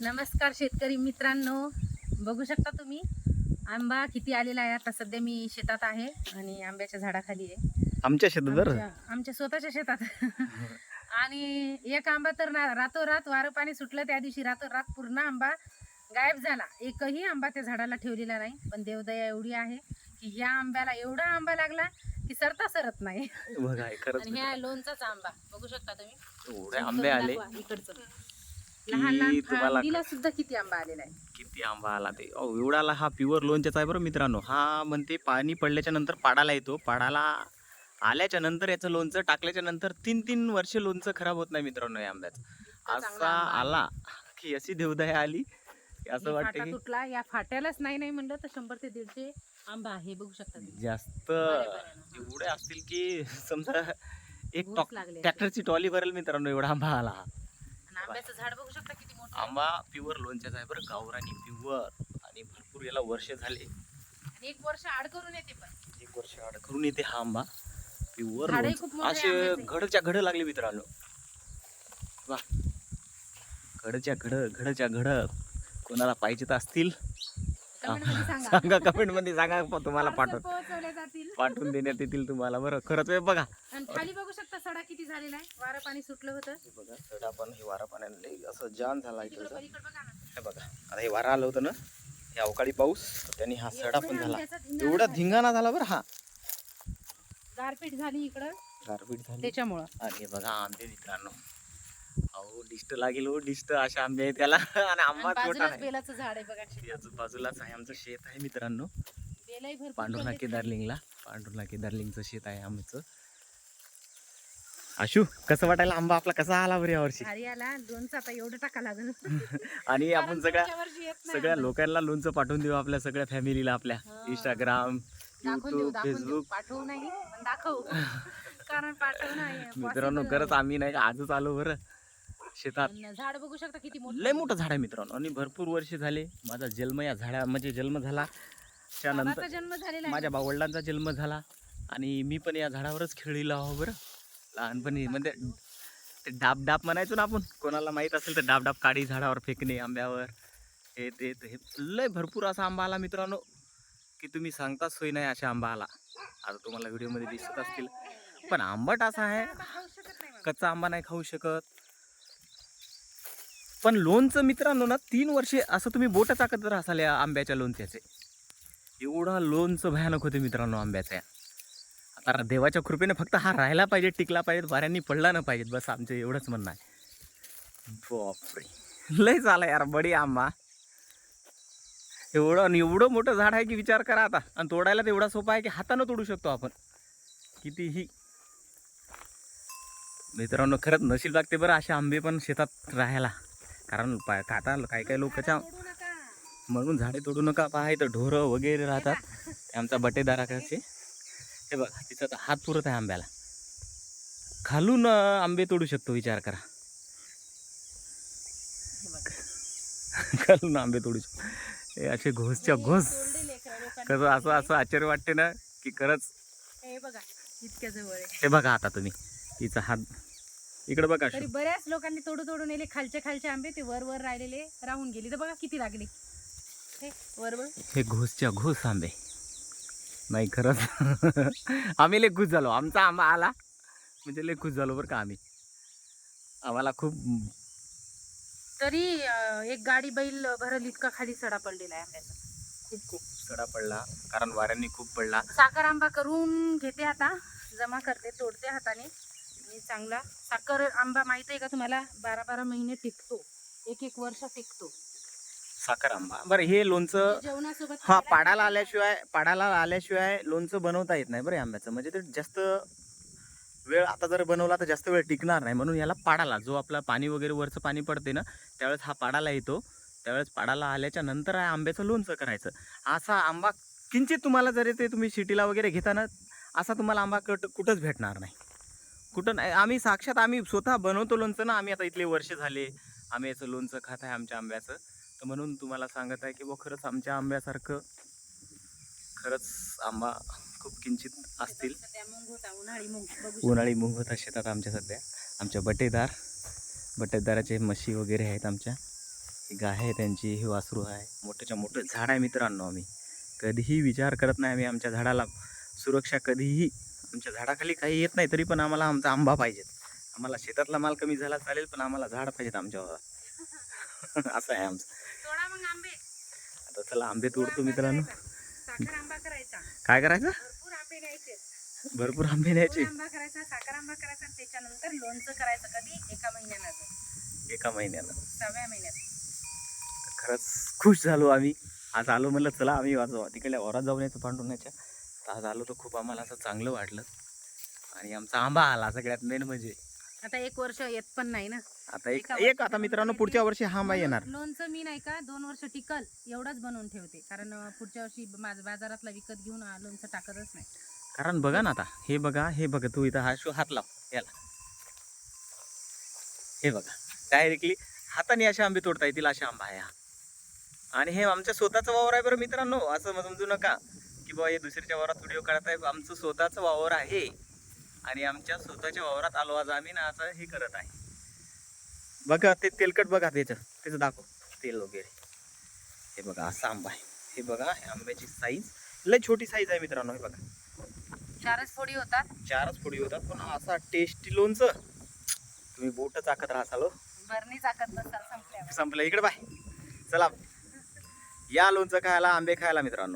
नमस्कार शेतकरी मित्रांनो, बघू शकता तुम्ही आंबा किती आलेला आहे. आता सध्या मी शेतात आहे आणि आंब्याच्या झाडाखाली आहे. आमच्या शेतात बरं. आमच्या स्वतःच्या शेतात. आणि एक आंबा तर रातोरात वारं पाणी सुटलं त्या दिवशी रातोरात पूर्ण आंबा गायब झाला. एकही आंबा त्या झाडाला ठेवलेला नाही. पण देवदया एवढी आहे की या आंब्याला एवढा आंबा लागला की सरता सरत नाही. बघा खरंच आणि ह्या लोणचाच आंबा बघू शकता तुम्ही. एवढे आंबे आले इकडचं लहान लहान तुम्हाला फांदीला सुद्धा किती आंबा आलेला आहे. किती आंबा आला ते एवढाला हा प्युअर लोणच्याचा आहे बरं मित्रांनो. हा म्हणते पाणी पडल्याच्या नंतर पाडाला येतो. पाडाला आल्याच्या नंतर याचं लोणचं टाकल्याच्या नंतर 3-3 वर्ष लोणचं खराब होत नाही मित्रांनो या आंब्याचं. असा आला की अशी देवदया आली की असं वाटतं की तुटला. या फाट्यालाच नाही म्हणलं तर 100 ते 150 आंबा आहे. बघू शकता तुम्ही. जास्त एवढे असतील की समजा एक ट्रॅक्टरची ट्रॉली भरेल मित्रांनो एवढा आंबा आला. आंब्याचं झाड बघू शकता किती मोठं. आंबा प्युअर लोणच्याचा आहे बरं, गावरानी प्युअर. आणि भरपूर याला वर्ष झाले. आणि 1 वर्ष आड करून येते. पण 1 वर्ष आड करून येते हा आंबा प्युअर. झाडही खूप मोठे असे आंब्याचे. घडच्या घड लागले मित्रांनो. वा, घडच्या घड कोणाला पाहिजे असतील comment मध्ये सांगा. सांगा, कमेंट मध्ये सांगा. तुम्हाला Parcel पोहोचवले जातील. पाठवून देण्यात येतील तुम्हाला. बरं खरंच आहे बघा. आणि खाली बघू शकता सडा किती झालेला आहे. वारं पाणी सुटलं होतं. हे बघा सडा पण हे वारा पाण्याने असं जाम झाला तिकडं इकडचा. पलीकडं बघा ना. हे बघा आता हे वारा आलं होतं ना, हे अवकाळी पाऊस, त्यांनी हा सडा पण झाला. आंब्याचा धिंगाणा एवढा झाला. धिंगाणा झाला बरं. हा गारपीट झाली इकडं गारपीट झाली त्याच्यामुळं. आणि हे बघा आंबे मित्रांनो. अहो डिस्ट लागेल हो, डिस्ट अशा आंबे आहे त्याला. आणि आंबा छोटा बाजूलाच आहे. बेलाचं झाड आहे बघा. याचं बाजूलाच आहे आमचं शेत आहे मित्रांनो. बेलही भरपूर पांडुर्णा पडलेत. केदारलिंगचं शेत आहे आमचं. आशू कसं वाटायला आंबा आपला कसा आला बरं यावर्षी? भारी आला. लोणचं आता एवढं टाका लागल. आणि आपण कारण पुढच्या वर्षी येत नाही सगळ्या आंबा. लोकांना लोणचं पाठवून देऊ, आपल्या सगळ्या फॅमिलीला, आपल्या इंस्टाग्राम, दाखवून देऊ, युट्यूब, दाखवून देऊ. फेसबुक. पाठवू नाही पण दाखवू. कारण पाठवू नाही मित्रांनो खरंच आम्ही नाही का आजच आलो बरं शेतात. झाड बघू शकता किती मोठं. लय मोठं झाड आहे मित्रांनो आणि भरपूर वर्ष झाले. माझा जन्म या झाडा म्हणजे जन्म झाला त्यानंतर बाबाचा जन्म झालेला आहे. माझ्या वडिलांचा जन्म झाला आणि मी पण या झाडावरच खेळलेलो आहो बरं लहानपणी. म्हणजे ते डाब म्हणायचो ना आपण, कोणाला माहीत असेल तर डाब काडी झाडावर फेकणे आंब्यावर, हे ते हे लय भरपूर असा आंबा आला मित्रांनो की तुम्ही सांगताच सोय नाही अशा आंबा आला. आता तुम्हाला व्हिडिओमध्ये दिसत असतील. पण आंबट असा आहे, खाऊ शकत नाही मग. कच्चा आंबा नाही खाऊ शकत. पण लोणचं मित्रांनो ना 3 वर्षे असं तुम्ही बोट टाकत राहाल या आंब्याच्या लोणच्याचे. एवढा लोणचं भयानक होते मित्रांनो आंब्याच्या. आता देवाच्या कृपेने फक्त हा राहायला पाहिजे, टिकला पाहिजे, वाऱ्यांनी पडला न पाहिजे, बस आमचं एवढंच म्हणणं आहे. बापरे लय झाला यार बडी आंबा. एवढं मोठं झाड आहे की विचार करा आता. आणि तोडायला तर एवढा सोपा आहे की हातानं तोडू शकतो आपण कितीही. मित्रांनो खरंच नशीब लागते बरं असे आंबे पण शेतात राहायला. कारण खाता काय लोकांच्या तोडू नका. म्हणून झाडे तोडू नका. पहा इथं ढोरं वगैरे राहतात. ते आमचा बटेदाराचे. हे बघा तिचा तर हात पुरत आहे आंब्याला. खालून आंबे तोडू शकतो विचार करा. खालून आंबे तोडू शकतो. हे असे घोसच्या घोस. तोडले लेकरं लोकांनी. कसं असं आश्चर्य वाटते ना की खरंच. हे बघा इतक्या जवळ आहे. हे बघा आता तुम्ही तिचा हात इकडे बघा. तरी बऱ्याच लोकांनी तोडून नेले खालचे आंबे. ते वर राहिलेले राहून गेले. तर बघा किती लागले. हे वर हे घोसच्या घोस आंबे नाही खरंच. आम्ही लय खुश झालो. आमचा आंबा आला म्हणजे लय खुश झालो बरं का आम्ही. आम्हाला खूप तरी एक गाडी बैल भरल इतका खाली सडा पडलेला आहे आंब्याचा. खूप सडा पडला कारण वाऱ्यांनी खूप पडला. साखर आंबा करून घेते आता. जमा करते, तोडते हाताने. आणि चांगला साखर आंबा माहिती आहे का तुम्हाला? 12-12 महिने टिकतो. 1-1 वर्ष टिकतो साखर आंबा. बरं हे लोणचं जेवणासोबत. हा पाडाला आल्याशिवाय लोणचं बनवता येत नाही बरं या आंब्याचं. म्हणजे ते जास्त वेळ आता जर बनवला तर जास्त वेळ टिकणार नाही. म्हणून याला पाडाला जो आपला पाणी वगैरे वरचं पाणी पडते ना त्यावेळेस हा पाडाला येतो. त्यावेळेस पाडाला आल्याच्या नंतर आंब्याचं लोणचं करायचं. असा आंबा किंचित तुम्हाला जरी ते तुम्ही सिटीला वगैरे घेता ना असा तुम्हाला आंबा कुठंच भेटणार नाही. कुठं नाही. आम्ही स्वतः बनवतो लोणचं ना. आम्ही आता इथले वर्ष झाले आम्ही याचं लोणचं खात आहे आमच्या आंब्याचं. तर म्हणून तुम्हाला सांगत आहे की खरंच आमच्या आंब्यासारखं खरंच आंबा खूप किंचित असतील. उन्हाळी मूग होता शेतात आमच्या सध्या. आमच्या बटेदाराचे म्हशी वगैरे आहेत आमच्या. ही गाय आहे त्यांची, ही वासरू आहे, मोठ्याच्या मोठं झाड आहे मित्रांनो. आम्ही कधीही विचार करत नाही, आम्ही आमच्या झाडाला सुरक्षा कधीही, आमच्या झाडाखाली काही येत नाही तरी पण आम्हाला आमचा आंबा पाहिजेत. आम्हाला शेतातला माल कमी झाला चालेल पण आम्हाला झाड पाहिजेत आमच्यावर. असं आहे आमचं. तोडा मग आंबे. आता चला आंबे तोडतो मित्रांनो. साखर आंबा करायचा. काय करायचं? भरपूर आंबे घ्यायचे. भरपूर आंबे न्यायचे. आंबा करायचा, साखर आंबा करायचा आणि त्याच्यानंतर लोणचं करायचं. कधी? एका महिन्याला. एका महिन्याला. 6व्या महिन्यात. खरंच खुश झालो आम्ही. आज आलो म्हणलं चला आम्ही तिकडल्या वरात जाऊन यायचं पांडुण्याच्या. तर आज आलो तर खूप आम्हाला असं चांगलं वाटलं. आणि आमचा आंबा आला सगळ्यात मेन म्हणजे. आता 1 वर्ष येत पण नाही ना. आता एक आता मित्रांनो पुढच्या वर्षी हा आंबा येणार. लोणचं मी नाही का 2 वर्ष टिकल एवढंच बनवून ठेवते. कारण पुढच्या वर्षी बाजारातला विकत घेऊन लोणचं टाकतच नाही. कारण बघा ना आता हे बघा तू इथं हा हात लाव याला. हे बघा डायरेक्टली हाताने असे आंबे तोडता येतील अशा आंबा आहे हा. आणि हे आमच्या स्वतःचं वावर आहे बरं मित्रांनो. असं समजू नका की बाबा हे दुसऱ्याच्या वावरात व्हिडिओ काढत आहे. आमचं स्वतःचं वावर आहे आणि आमच्या स्वतःच्या वावरात आलो आज आम्ही ना असं हे करत आहे. बघा ते तेलकट बघा त्याचं दाखव तेल वगैरे. हे बघा असा आंबा आहे. हे बघा आंब्याची साईज लय छोटी साईज आहे मित्रांनो. हे बघा 4च फोडी होतात. 4च फोडी होतात पण असा टेस्टी लोणचं तुम्ही बोट चाकत राहसाल. बरणी चाकत नसाल संपल्यावर. संपलं. इकडे बाय चला या लोणचं खायला, आंबे खायला मित्रांनो.